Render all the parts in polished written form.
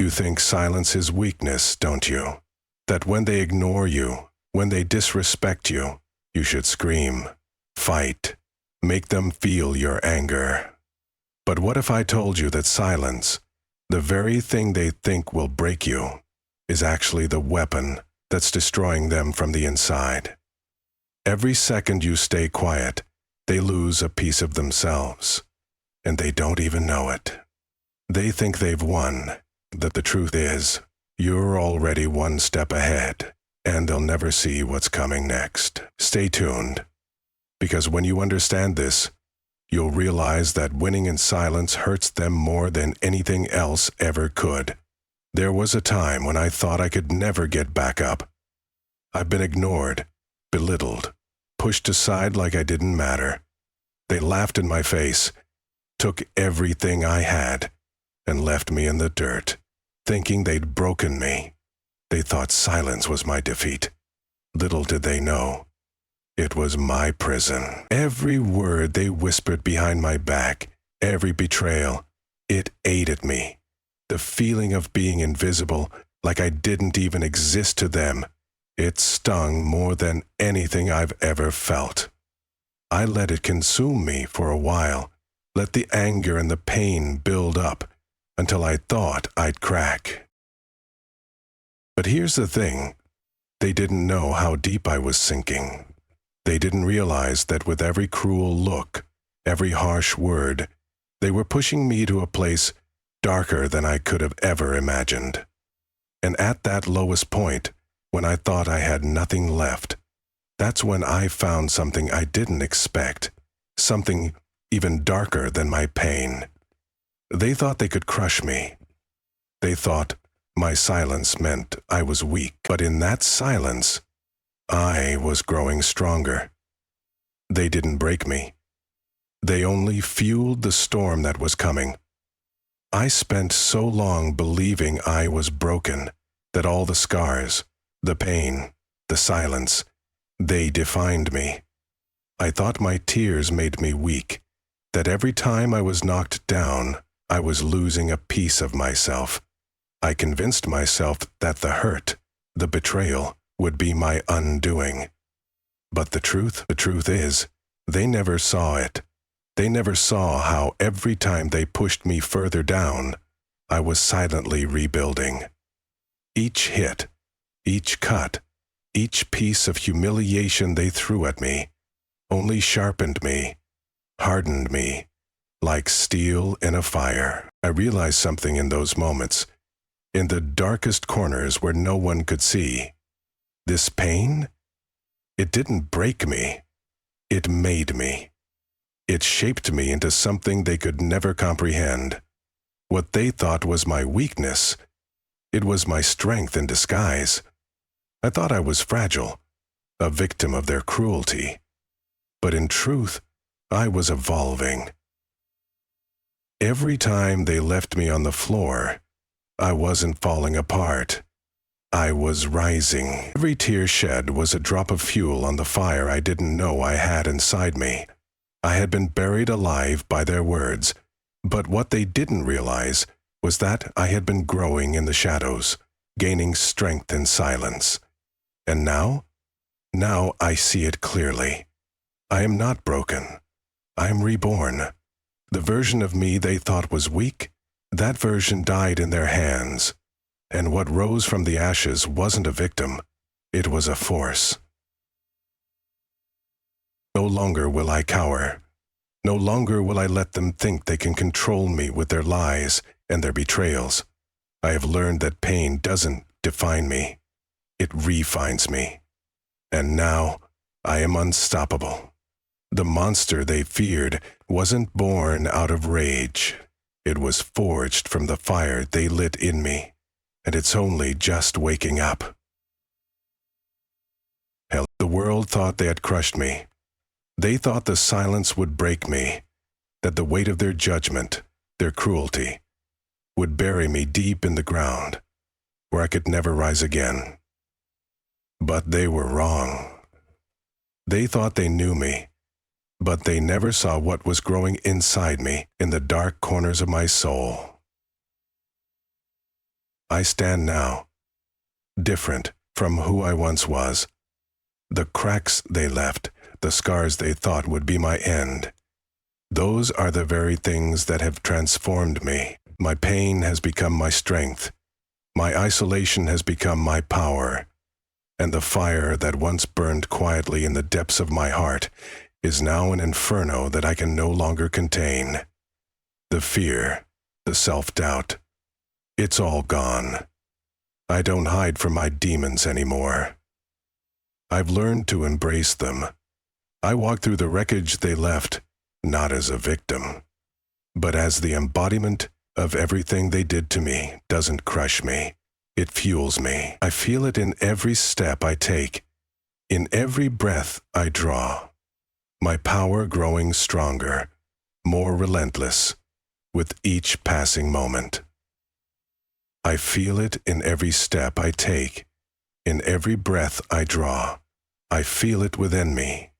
You think silence is weakness, don't you? That when they ignore you, when they disrespect you, you should scream, fight, make them feel your anger. But what if I told you that silence, the very thing they think will break you, is actually the weapon that's destroying them from the inside? Every second you stay quiet, they lose a piece of themselves, and they don't even know it. They think they've won, that the truth is, you're already one step ahead, and they'll never see what's coming next. Stay tuned, because when you understand this, you'll realize that winning in silence hurts them more than anything else ever could. There was a time when I thought I could never get back up. I've been ignored, belittled, pushed aside like I didn't matter. They laughed in my face, took everything I had, and left me in the dirt, thinking they'd broken me. They thought silence was my defeat. Little did they know, it was my prison. Every word they whispered behind my back, every betrayal, it ate at me. The feeling of being invisible, like I didn't even exist to them, it stung more than anything I've ever felt. I let it consume me for a while, let the anger and the pain build up, until I thought I'd crack. But here's the thing, they didn't know how deep I was sinking. They didn't realize that with every cruel look, every harsh word, they were pushing me to a place darker than I could have ever imagined. And at that lowest point, when I thought I had nothing left, that's when I found something I didn't expect, something even darker than my pain. They thought they could crush me. They thought my silence meant I was weak. But in that silence, I was growing stronger. They didn't break me. They only fueled the storm that was coming. I spent so long believing I was broken, that all the scars, the pain, the silence, they defined me. I thought my tears made me weak, that every time I was knocked down, I was losing a piece of myself. I convinced myself that the hurt, the betrayal, would be my undoing. But the truth is, they never saw it. They never saw how every time they pushed me further down, I was silently rebuilding. Each hit, each cut, each piece of humiliation they threw at me only sharpened me, hardened me, like steel in a fire. I realized something in those moments, in the darkest corners where no one could see. This pain, it didn't break me, it made me. It shaped me into something they could never comprehend. What they thought was my weakness, it was my strength in disguise. I thought I was fragile, a victim of their cruelty. But in truth, I was evolving. Every time they left me on the floor, I wasn't falling apart. I was rising. Every tear shed was a drop of fuel on the fire I didn't know I had inside me. I had been buried alive by their words, but what they didn't realize was that I had been growing in the shadows, gaining strength in silence. And now I see it clearly. I am not broken. I am reborn. The version of me they thought was weak, that version died in their hands. And what rose from the ashes wasn't a victim, it was a force. No longer will I cower. No longer will I let them think they can control me with their lies and their betrayals. I have learned that pain doesn't define me. It refines me. And now I am unstoppable. The monster they feared wasn't born out of rage. It was forged from the fire they lit in me, and it's only just waking up. Hell, the world thought they had crushed me. They thought the silence would break me, that the weight of their judgment, their cruelty, would bury me deep in the ground, where I could never rise again. But they were wrong. They thought they knew me, but they never saw what was growing inside me in the dark corners of my soul. I stand now, different from who I once was. The cracks they left, the scars they thought would be my end, those are the very things that have transformed me. My pain has become my strength. My isolation has become my power. And the fire that once burned quietly in the depths of my heart is now an inferno that I can no longer contain. The fear, the self-doubt, it's all gone. I don't hide from my demons anymore. I've learned to embrace them. I walk through the wreckage they left, not as a victim, but as the embodiment of everything they did to me. Doesn't crush me. It fuels me. I feel it in every step I take, in every breath I draw. My power growing stronger, more relentless, with each passing moment. I feel it in every step I take, in every breath I draw. I feel it within me,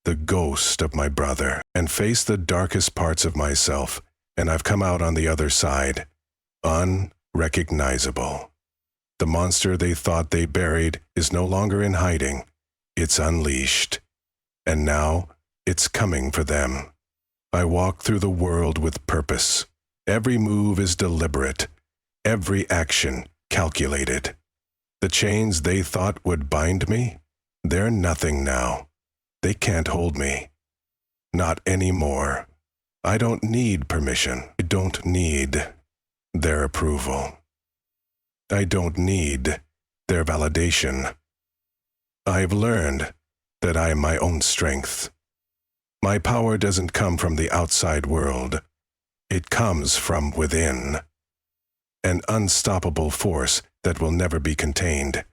the ghost of my brother, and face the darkest parts of myself, and I've come out on the other side, unrecognizable. The monster they thought they buried is no longer in hiding. It's unleashed. And now, it's coming for them. I walk through the world with purpose. Every move is deliberate. Every action calculated. The chains they thought would bind me, they're nothing now. They can't hold me. Not anymore. I don't need permission. I don't need their approval. I don't need their validation. I've learned that I am my own strength. My power doesn't come from the outside world. It comes from within. An unstoppable force that will never be contained.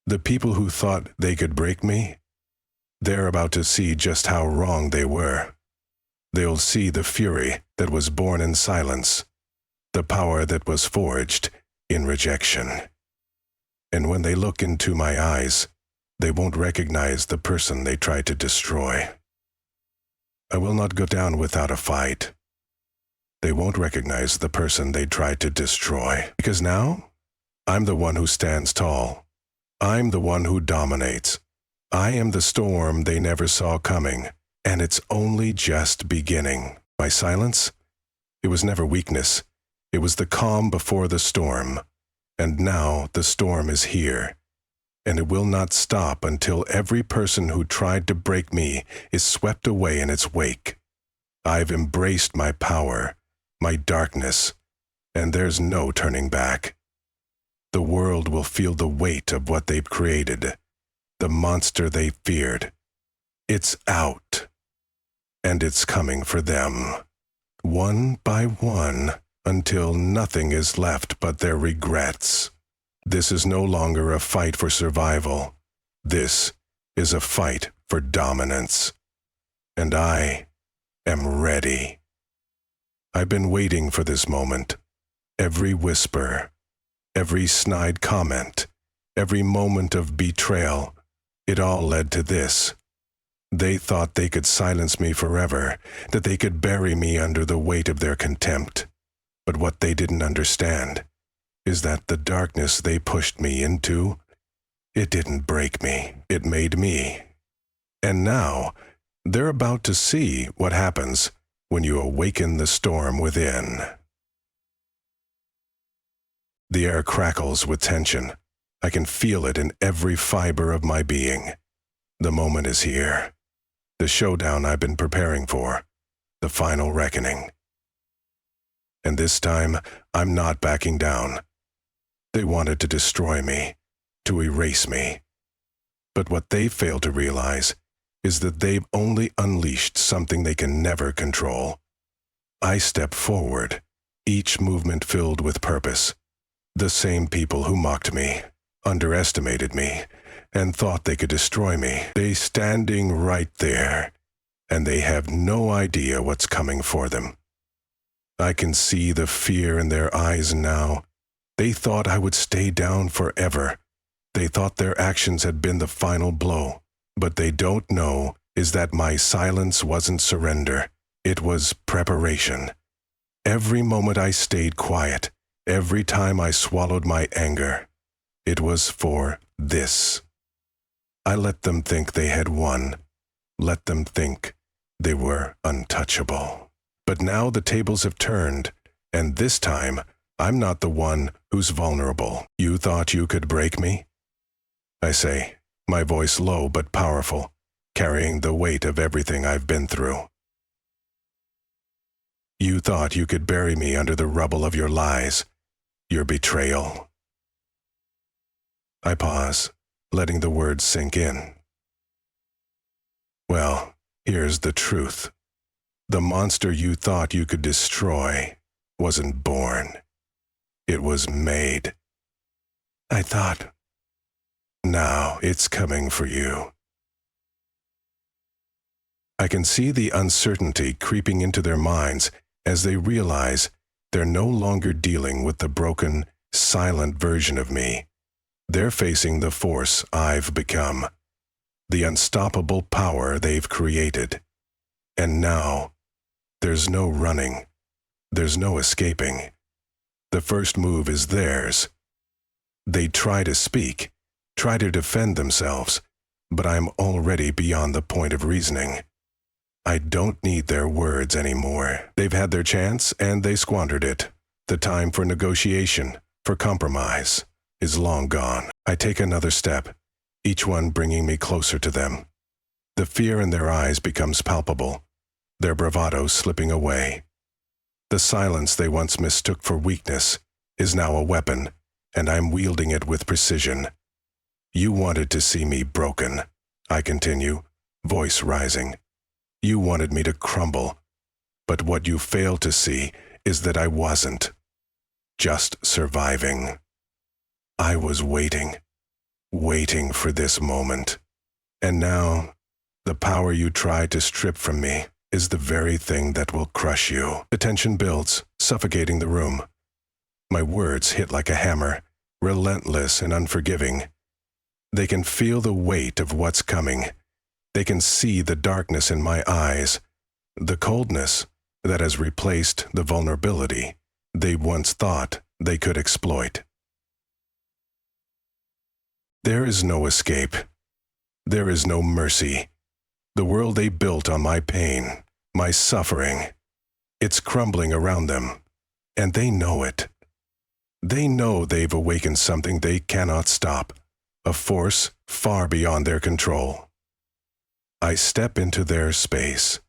The people who thought they could break me, they're about to see just how wrong they were. They'll see the fury that was born in silence, the power that was forged in rejection. And when they look into my eyes, they won't recognize the person they tried to destroy. I will not go down without a fight. They won't recognize the person they tried to destroy. Because now, I'm the one who stands tall. I'm the one who dominates. I am the storm they never saw coming, and it's only just beginning. My silence? It was never weakness. It was the calm before the storm. And now the storm is here. And it will not stop until every person who tried to break me is swept away in its wake. I've embraced my power, my darkness, and there's no turning back. The world will feel the weight of what they've created, the monster they feared. It's out, and it's coming for them, one by one, until nothing is left but their regrets. This is no longer a fight for survival. This is a fight for dominance. And I am ready. I've been waiting for this moment. Every whisper, every snide comment, every moment of betrayal, it all led to this. They thought they could silence me forever, that they could bury me under the weight of their contempt. But what they didn't understand is that the darkness they pushed me into, it didn't break me, it made me. And now, they're about to see what happens when you awaken the storm within. The air crackles with tension. I can feel it in every fiber of my being. The moment is here. The showdown I've been preparing for. The final reckoning. And this time, I'm not backing down. They wanted to destroy me, to erase me. But what they fail to realize is that they've only unleashed something they can never control. I step forward, each movement filled with purpose. The same people who mocked me, underestimated me, and thought they could destroy me, they standing right there, and they have no idea what's coming for them. I can see the fear in their eyes now. They thought I would stay down forever. They thought their actions had been the final blow. But they don't know is that my silence wasn't surrender. It was preparation. Every moment I stayed quiet, Every time I swallowed my anger, it was for this. I let them think they had won. Let them think they were untouchable. But now the tables have turned, and this time, I'm not the one who's vulnerable. You thought you could break me? I say, my voice low but powerful, carrying the weight of everything I've been through. You thought you could bury me under the rubble of your lies, your betrayal. I pause, letting the words sink in. Well, here's the truth. The monster you thought you could destroy wasn't born. It was made. I thought, now it's coming for you. I can see the uncertainty creeping into their minds as they realize they're no longer dealing with the broken, silent version of me. They're facing the force I've become, the unstoppable power they've created. And now, there's no running. There's no escaping. The first move is theirs. They try to speak, try to defend themselves, but I'm already beyond the point of reasoning. I don't need their words anymore. They've had their chance and they squandered it. The time for negotiation, for compromise, is long gone. I take another step, each one bringing me closer to them. The fear in their eyes becomes palpable, their bravado slipping away. The silence they once mistook for weakness is now a weapon, and I'm wielding it with precision. You wanted to see me broken, I continue, voice rising. You wanted me to crumble, but what you failed to see is that I wasn't just surviving. I was waiting for this moment. And now, the power you tried to strip from me is the very thing that will crush you. The tension builds, suffocating the room. My words hit like a hammer, relentless and unforgiving. They can feel the weight of what's coming. They can see the darkness in my eyes, the coldness that has replaced the vulnerability they once thought they could exploit. There is no escape. There is no mercy. The world they built on my pain, my suffering, it's crumbling around them, and they know it. They know they've awakened something they cannot stop, a force far beyond their control. I step into their space,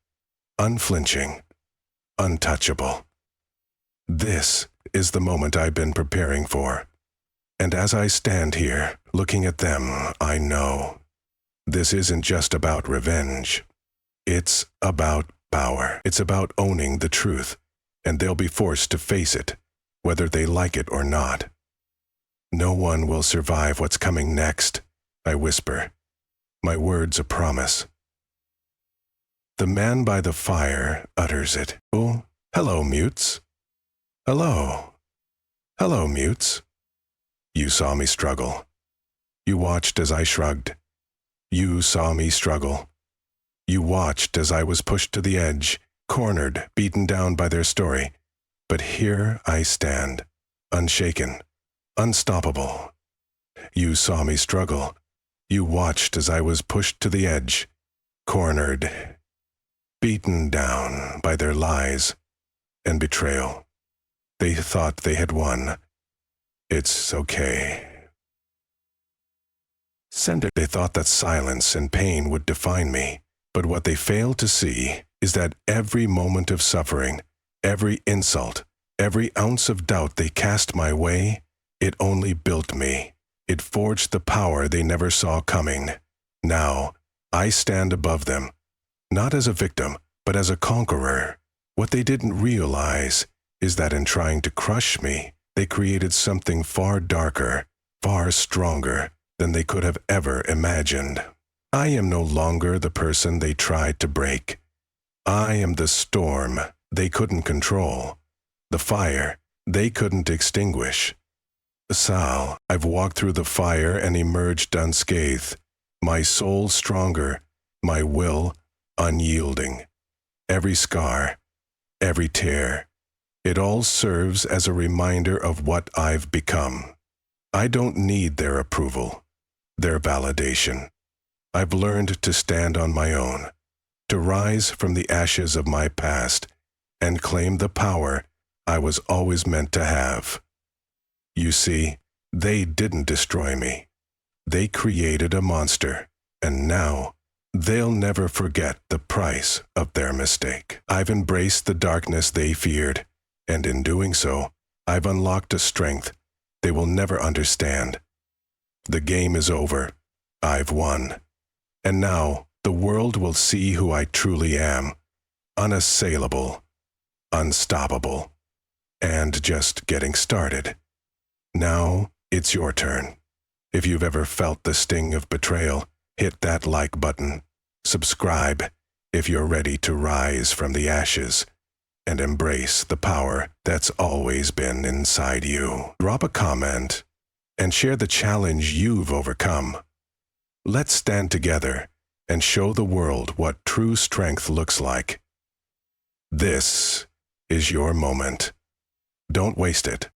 unflinching, untouchable. This is the moment I've been preparing for. And as I stand here, looking at them, I know this isn't just about revenge. It's about power. It's about owning the truth, and they'll be forced to face it, whether they like it or not. No one will survive what's coming next, I whisper, my words a promise. The man by the fire utters it. Oh, hello, mutes. Hello. Hello, mutes. You saw me struggle. You watched as I shrugged. You saw me struggle. You watched as I was pushed to the edge, cornered, beaten down by their story. But here I stand, unshaken, unstoppable. You saw me struggle. You watched as I was pushed to the edge, cornered, beaten down by their lies and betrayal. They thought they had won. It's okay. They thought that silence and pain would define me, but what they failed to see is that every moment of suffering, every insult, every ounce of doubt they cast my way, it only built me. It forged the power they never saw coming. Now, I stand above them, not as a victim, but as a conqueror. What they didn't realize is that in trying to crush me, they created something far darker, far stronger than they could have ever imagined. I am no longer the person they tried to break. I am the storm they couldn't control, the fire they couldn't extinguish. Sal, I've walked through the fire and emerged unscathed, my soul stronger, my will unyielding. Every scar, every tear, It all serves as a reminder of what I've become. I don't need their approval, their validation. I've learned to stand on my own, to rise from the ashes of my past and claim the power I was always meant to have. You see, they didn't destroy me. They created a monster, and now they'll never forget the price of their mistake. I've embraced the darkness they feared, and in doing so, I've unlocked a strength they will never understand. The game is over. I've won. And now the world will see who I truly am, unassailable, unstoppable, and just getting started. Now it's your turn. If you've ever felt the sting of betrayal, hit that like button. Subscribe if you're ready to rise from the ashes and embrace the power that's always been inside you. Drop a comment and share the challenge you've overcome. Let's stand together and show the world what true strength looks like. This is your moment. Don't waste it.